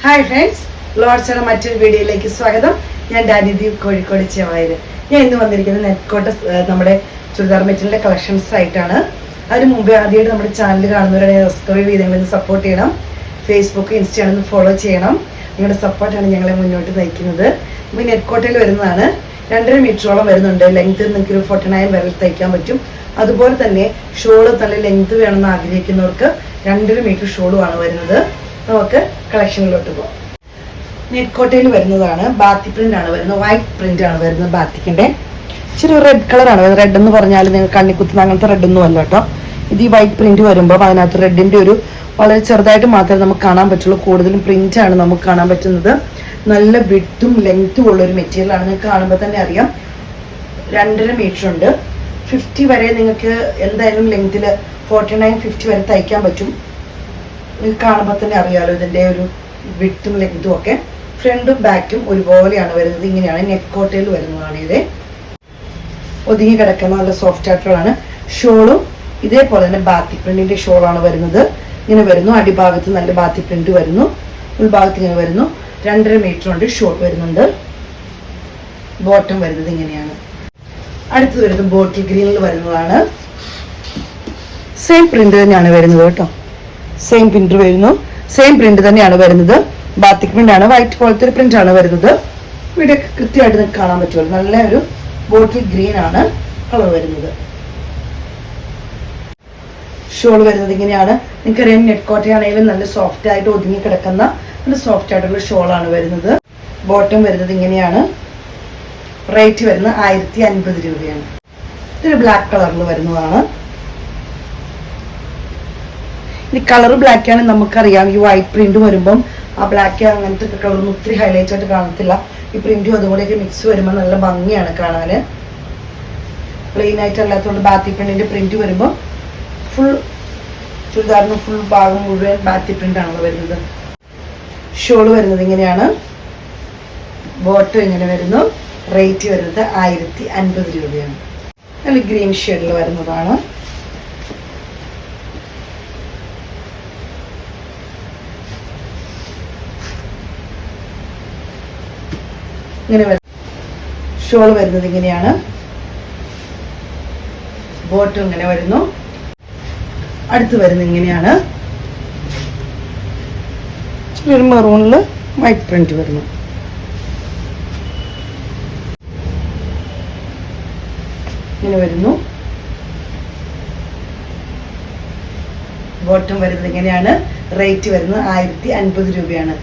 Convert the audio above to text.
Hi friends, ലോഡ്സിയുടെ മറ്റൊരു വീഡിയോയിലേക്ക് സ്വാഗതം. ഞാൻ ഡാനിദീപ്, കോഴിക്കോട് ചെവായിൽ. ഞാൻ ഇന്ന് വന്നിരിക്കുന്നത് നെറ്റ്കോട്ട് നമ്മുടെ ചുരിദാർ മെറ്റീരിയലിന്റെ കളക്ഷൻസ് ആയിട്ടാണ്. അതിന് മുമ്പേ ആദ്യമായിട്ട് നമ്മുടെ ചാനൽ കാണുന്നവരെ സബ്സ്ക്രൈബ് ചെയ്തെങ്കിൽ സപ്പോർട്ട് ചെയ്യണം. ഫേസ്ബുക്ക്, ഇൻസ്റ്റയിൽ ഫോളോ ചെയ്യണം. നിങ്ങളുടെ സപ്പോർട്ടാണ് ഞങ്ങളെ മുന്നോട്ട് നയിക്കുന്നത്. ഇപ്പോൾ നെറ്റ്കോട്ടയിൽ വരുന്നതാണ്. 2.5 മീറ്ററോളം വരുന്നുണ്ട്. ലെങ്ത് നിങ്ങൾക്ക് ഒരു 49 വരെ തയ്ക്കാൻ പറ്റും. അതുപോലെ തന്നെ ഷോള് നല്ല ലെങ്ത് വേണമെന്ന് ആഗ്രഹിക്കുന്നവർക്ക് 2.5 മീറ്റർ ഷോളുമാണ് വരുന്നത്. നമുക്ക് കളക്ഷനിലോട്ട് പോകാം. നെറ്റ്കോട്ടയിൽ വരുന്നതാണ്. ബാത്തി പ്രിന്റ് ആണ് വരുന്നത്. വൈറ്റ് പ്രിന്റ് ആണ് വരുന്നത്. ബാത്തിക്കിന്റെ ഇച്ചിരി റെഡ് കളറാണ് വരുന്നത്. റെഡ് എന്ന് പറഞ്ഞാൽ നിങ്ങൾ കണ്ണിക്കുത്തുന്ന അങ്ങനത്തെ റെഡ് ഒന്നും അല്ല കേട്ടോ. ഇത് ഈ വൈറ്റ് പ്രിന്റ് വരുമ്പോൾ അതിനകത്ത് റെഡിന്റെ ഒരു വളരെ ചെറുതായിട്ട് മാത്രമേ നമുക്ക് കാണാൻ പറ്റുള്ളൂ. കൂടുതലും പ്രിന്റ് ആണ് നമുക്ക് കാണാൻ പറ്റുന്നത്. നല്ല വിഡ്ത്തും ലെങ്ത്തും ഉള്ള ഒരു മെറ്റീരിയൽ ആണ്. നിങ്ങൾക്ക് കാണുമ്പോൾ തന്നെ അറിയാം. 2.5 മീറ്റർ ഉണ്ട്. 50 വരെ നിങ്ങൾക്ക് എന്തായാലും ലെങ്ത്തിൽ 49, 50 വരെ തയ്ക്കാൻ പറ്റും. നിങ്ങൾക്ക് കാണുമ്പോൾ തന്നെ അറിയാലോ ഇതിൻ്റെ ഒരു വിഡ്ത്തും ലെങ്ത്തും ഒക്കെ. ഫ്രണ്ടും ബാക്കും ഒരുപോലെയാണ് വരുന്നത്. ഇങ്ങനെയാണ് നെറ്റ്കോട്ടയിൽ വരുന്നതാണ്. ഇത് ഒതുങ്ങി കിടക്കുന്ന നല്ല സോഫ്റ്റ് ആയിട്ടുള്ളതാണ്. ഷോളും ഇതേപോലെ തന്നെ ബാത്തി പ്രിന്റിന്റെ ഷോളാണ് വരുന്നത്. ഇങ്ങനെ വരുന്നു. അടിഭാഗത്ത് നല്ല ബാത്തി പ്രിന്റ് വരുന്നു. ഉൾഭാഗത്ത് ഇങ്ങനെ വരുന്നു. 2.5 മീറ്റർ കൊണ്ട് ഷോർട്ട് വരുന്നുണ്ട്. ബോട്ടം വരുന്നത് ഇങ്ങനെയാണ്. അടുത്തത് വരുന്നത് ബോട്ടിൽ ഗ്രീനിൽ വരുന്നതാണ്. സെയിം പ്രിന്റ് തന്നെയാണ് വരുന്നത് കേട്ടോ. സെയിം പ്രിന്റ് വരുന്നു. സെയിം പ്രിന്റ് തന്നെയാണ് വരുന്നത്. ബാത്തിക് പ്രിന്റ് ആണ്. വൈറ്റ് പോലത്തെ ഒരു പ്രിന്റ് ആണ് വരുന്നത്. ഇവിടെ കൃത്യമായിട്ട് നിങ്ങൾക്ക് കാണാൻ പറ്റുമല്ലോ. നല്ല ഒരു ബോട്ടിൽ ഗ്രീൻ ആണ് കളർ വരുന്നത്. ഷോൾ വരുന്നത് ഇങ്ങനെയാണ്. നിങ്ങൾക്കറിയാം നെറ്റ്കോട്ടയാണെങ്കിലും നല്ല സോഫ്റ്റ് ആയിട്ട് ഒതുങ്ങി കിടക്കുന്ന നല്ല സോഫ്റ്റ് ആയിട്ടുള്ള ഷോളാണ് വരുന്നത്. ബോട്ടം വരുന്നത് ഇങ്ങനെയാണ്. റേറ്റ് വരുന്നത് 1050 രൂപയാണ്. ഇതൊരു ബ്ലാക്ക് കളറിൽ വരുന്നതാണ്. ഈ കളർ ബ്ലാക്ക് ആണ്. നമുക്കറിയാം ഈ വൈറ്റ് പ്രിന്റ് വരുമ്പം ആ ബ്ലാക്ക് അങ്ങനത്തെ കളറൊന്നും ഒത്തിരി ഹൈലൈറ്റ് ആയിട്ട് കാണത്തില്ല. ഈ പ്രിന്റും അതുകൂടെയൊക്കെ മിക്സ് വരുമ്പോൾ നല്ല ഭംഗിയാണ് കാണാൻ. പ്ലെയിൻ ആയിട്ട് അല്ലാത്തതുകൊണ്ട് ബാത്തി പ്രിന്റിന്റെ പ്രിന്റ് വരുമ്പോൾ ഫുൾ ചുരിദാറിന് ഫുൾ ഭാഗം മുഴുവൻ ബാത്തി പ്രിന്റ് ആണ് വരുന്നത്. ഷോള് വരുന്നത് ഇങ്ങനെയാണ്. ബോട്ടം ഇങ്ങനെ വരുന്നു. റേറ്റ് വരുന്നത് 1050 രൂപയാണ്. നല്ല ഗ്രീൻ ഷെയ്ഡിൽ വരുന്നതാണ്. ഇങ്ങനെ ഷോൾ വരുന്നത് ഇങ്ങനെയാണ്. ബോട്ടം ഇങ്ങനെ വരുന്നു. അടുത്ത് വരുന്നത് ഇങ്ങനെയാണ്. ഒരു മെറൂണില് വൈറ്റ് പ്രിന്റ് വരുന്നു. ഇങ്ങനെ വരുന്നു. ബോട്ടം വരുന്നത് ഇങ്ങനെയാണ്. റേറ്റ് വരുന്നത് 1050 രൂപയാണ്.